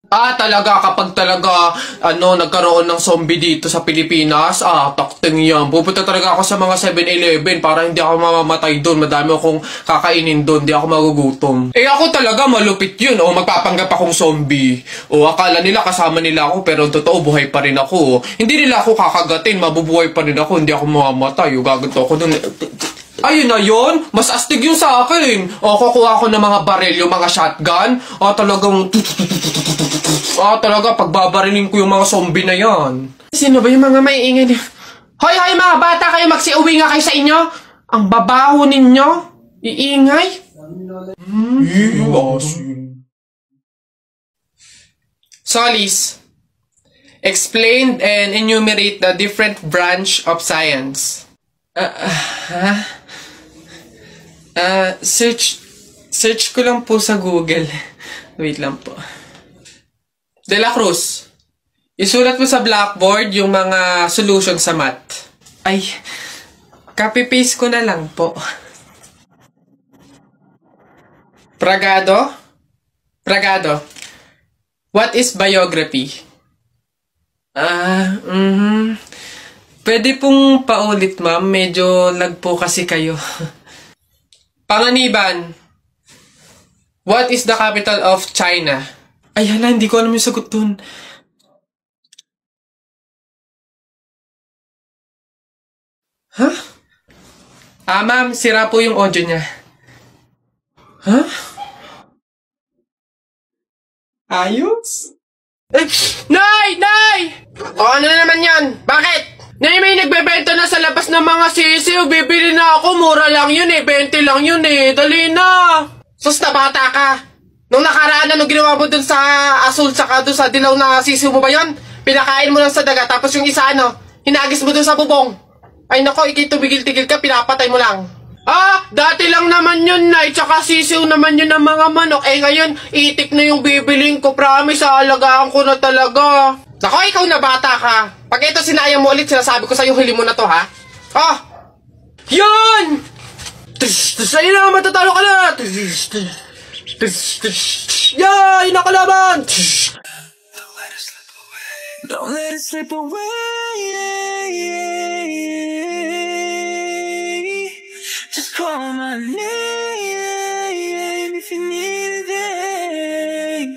Talaga, kapag talaga, nagkaroon ng zombie dito sa Pilipinas, takting yan. Pupunta talaga ako sa mga 7-Eleven para hindi ako mamamatay doon. Madami akong kakainin doon, hindi ako magugutom. Ako talaga, malupit yun. Magpapanggap akong zombie. Akala nila kasama nila ako, pero totoo, buhay pa rin ako. Hindi nila ako kakagatin, mabubuhay pa rin ako, hindi ako mamamatay. Gaganto ako doon. Ayun na yun, mas astig yung sa akin. Kukuha ako ng mga baril, yung mga shotgun. Talaga, pagbabarilin ko yung mga zombie na yan. Sino ba yung mga maiingay niya? Hoy, mga bata kayo, magsiuwi nga kayo sa inyo. Ang babaho ninyo. Iingay. Solis, explain and enumerate the different branch of science. Search ko lang po sa Google. Wait lang po. De La Cruz, isulat mo sa blackboard yung mga solution sa math. Copy-paste ko na lang po. Pragado, what is biography? Pwede pong paulit, ma'am. Medyo lag po kasi kayo. Panganiban, what is the capital of China? Hindi ko alam yung sagot dun. Ma'am, sira po yung audio niya. Ayos? Nay! Ano na naman yan? Bakit? Nay, may nagbebenta na sa labas ng mga sisiw. Bibili na ako. Mura lang yun 20 lang yun Dali na. Sus, na bata ka. Nung nakaraan nung ginawa mo dun sa asul tsaka dun sa dilaw na sisiw mo ba yun? Pinakain mo lang sa daga. Tapos yung isa hinagis mo dun sa bubong. Ay nako, tumigil-tigil ka. Pinapatay mo lang. Dati lang naman yun, Nay. Tsaka sisiw naman yun ng mga manok. Ngayon, itik na yung bibiling ko. Promise, aalagaan ko na talaga. Nako, ikaw na bata ka. Pag ito sinayang mo ulit, sinasabi ko sa'yo, huli mo na to, ha? Yun! Sa'yo na, matatalo ka na! Yay! Nakalaban! Don't let it slip away. Just call my name if you need it.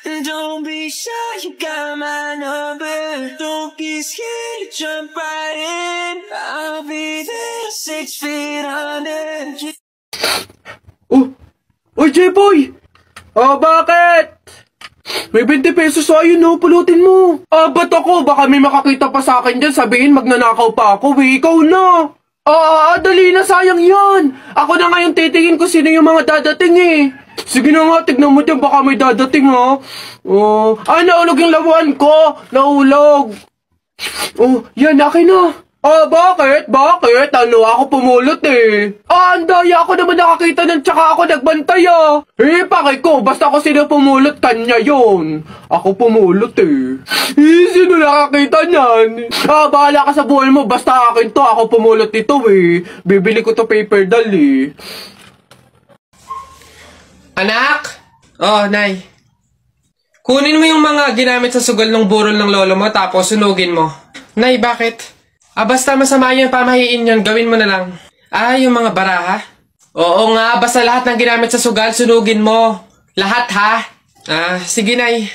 And don't be shy, you got my number. Don't be scared to jump right in. I'll be there 6 feet under. Oy, J-Boy! Bakit? May 20 pesos sa'yo, pulutin mo. Ba't ako? Baka may makakita pa sa akin dyan, sabihin magnanakaw pa ako, Ikaw na. Dali na, sayang yan. Ako na ngayon titingin ko sino yung mga dadating Sige na nga, tignan mo dyan, baka may dadating naulog yung lawan ko. Naulog. Yan, akin na. Bakit? Ako pumulot ang daya ako naman nakakita nun tsaka ako nagbantay pakay ko, basta ako sino pumulot, kanya yun. Ako pumulot sino nakakita niyan? Bahala ka sa buhay mo, basta akin to, ako pumulot ito Bibili ko to paper doll Anak? Nay. Kunin mo yung mga ginamit sa sugal ng burol ng lolo mo tapos sunugin mo. Nay, bakit? Basta masama yung pamahiin yun, gawin mo na lang. Yung mga baraha? Oo nga, basta lahat ng ginamit sa sugal, sunugin mo. Lahat, ha? Sige, Nay.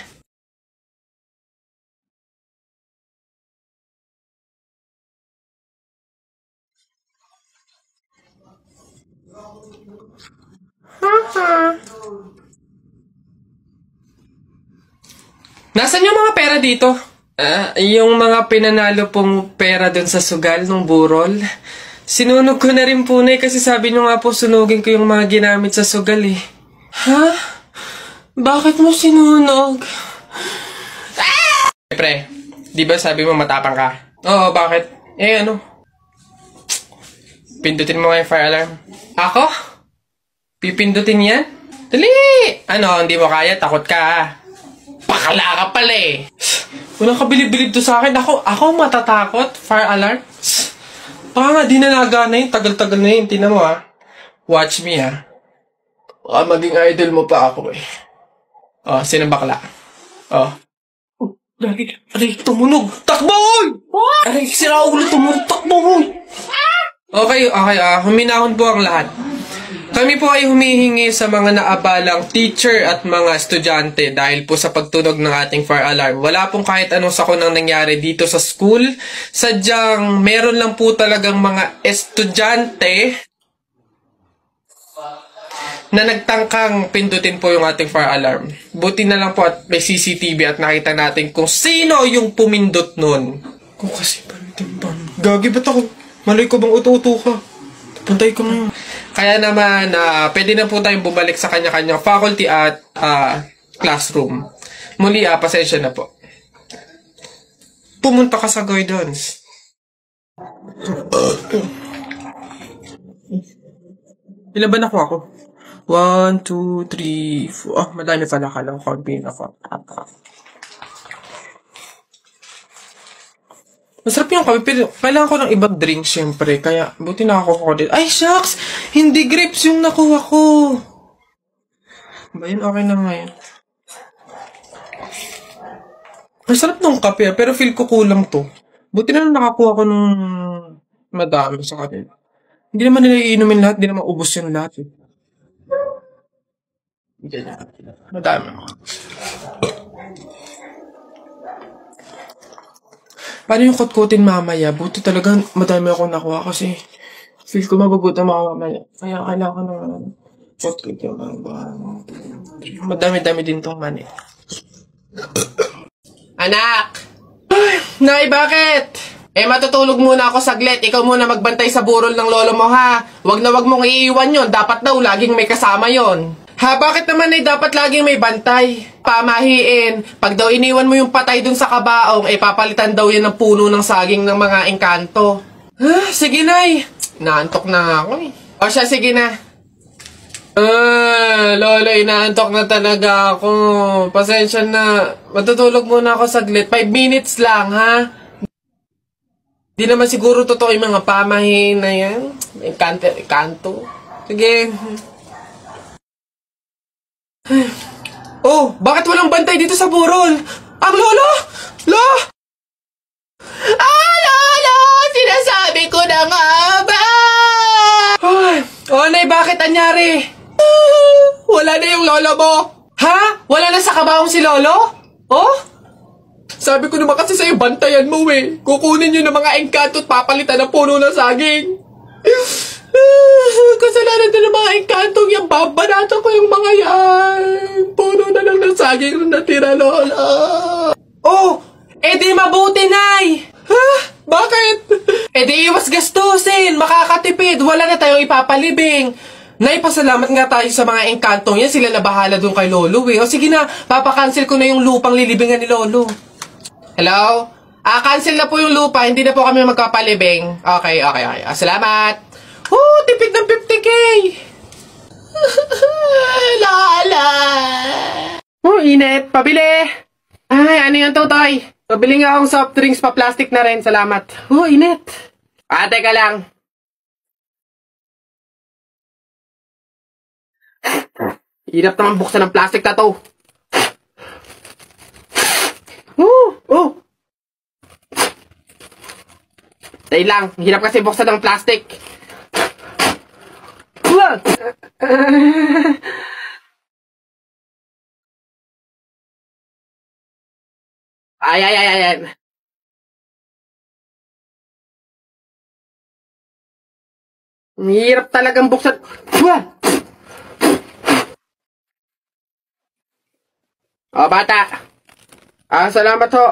Nasaan yung mga pera dito? Yung mga pinanalo pong pera dun sa sugal ng burol. Sinunog ko na rin po, Nay, kasi sabi nyo nga po sunugin ko yung mga ginamit sa sugal Bakit mo sinunog? Pre, di ba sabi mo matapang ka? Oo, bakit? Pindutin mo nga yung fire alarm. Ako? Pipindutin yan? Dali! Hindi mo kaya? Takot ka Pakala ka pala Walang kabilib-bilib to sa akin. Ako matatakot? Fire alarm? Baka nga di na nagana yun. Tagal-tagal na yun. Tingnan mo Watch me Baka maging idol mo pa ako sino bakla? Ah. Oh, lagi. Aray, tumunog. Takbo, oy! Aray, sira ulo, tumunog. Takbo, oy! Okay, huminahon po ang lahat. Kami po ay humihingi sa mga naabalang teacher at mga estudyante dahil po sa pagtunog ng ating fire alarm. Wala pong kahit anong sakunang nangyari dito sa school. Sadyang meron lang po talagang mga estudyante na nagtangkang pindutin po yung ating fire alarm. Buti na lang po at may CCTV at nakita natin kung sino yung pumindot nun. Kung kasi panitimbang. Gagi, ba't ako? Malay ko bang uto-uto ka? Puntay ko ngayon. Kaya naman, pwede na po tayong bumalik sa kanya-kanyang faculty at classroom. Muli, pasensya na po. Pumunta ka sa guidance. Ilan ba nakuha ko? 1, 2, 3, 4. Madami pala ka lang. Konti na ako. Masarap yung kape, pero kailangan ko ng ibang drink, syempre. Kaya, buti nakakuha ko din. Ay, shucks! Hindi grapes yung nakuha ko. Ba yun? Okay na ngayon. Masarap ng kape, pero feel ko kulang to. Buti na lang nakakuha ko ng madami sa kanila. Hindi naman nila iinumin lahat, hindi naman ubos yung lahat. Ganyan. Madami. Paano yung kutkutin mamaya? Buti talaga madami akong nakuha kasi feel ko mabubuta mamaya. Kaya kailangan ko ng kutkut yung madami-dami din tong mani. Anak! Ay, Nay, bakit? Matutulog muna ako saglit. Ikaw muna magbantay sa burol ng lolo mo, ha? Wag na wag mong iiwan yon. Dapat daw laging may kasama yon. Ha, bakit naman ay dapat laging may bantay? Pamahiin. Pag daw iniwan mo yung patay dun sa kabaong, papalitan daw yan ng puno ng saging ng mga engkanto. Sige, Nay. Naantok na nga ako eh. O siya, sige na. Lolo, inaantok na talaga ako. Pasensya na. Matutulog muna ako saglit. 5 minutes lang, ha? Di naman siguro totoo yung mga pamahiin na yan. Engkanto. Sige. Oh, bakit walang bantay dito sa burol? Ang lolo! Lolo! Sinasabi ko na nga ba? Nay, bakit anyari? Wala na yung lolo mo. Ha? Wala na sa kabaong si lolo? Oh? Sabi ko naman kasi sa'yo, bantayan mo eh. Kukunin nyo ng mga engkanto at papalitan ng puno ng saging. Kasalanan din ng mga engkantong yung babanatan ko yung mga yan. Puno na lang ng saging na natira, lola. Oh, di mabuti, Nay. Ha? Bakit? Di iwas gastusin. Makakatipid. Wala na tayong ipapalibing. Nay, pasalamat nga tayo sa mga engkantong yan. Sila na bahala dun kay lolo eh. O sige na, papakancel ko na yung lupang lilibingan ni lolo. Hello? Cancel na po yung lupa. Hindi na po kami magkapalibing. Okay. Salamat. Tipid ng 50K! Lala! Init. Pabili! Ay, ano yung tutoy? Pabili nga akong soft drinks pa plastic na rin. Salamat. Init. Teka lang. Hirap naman buksan ng plastic na to. Dahil lang. Hirap kasi buksan ng plastic. Ay. Hirap talagang buksan. Bata. Salamat ho.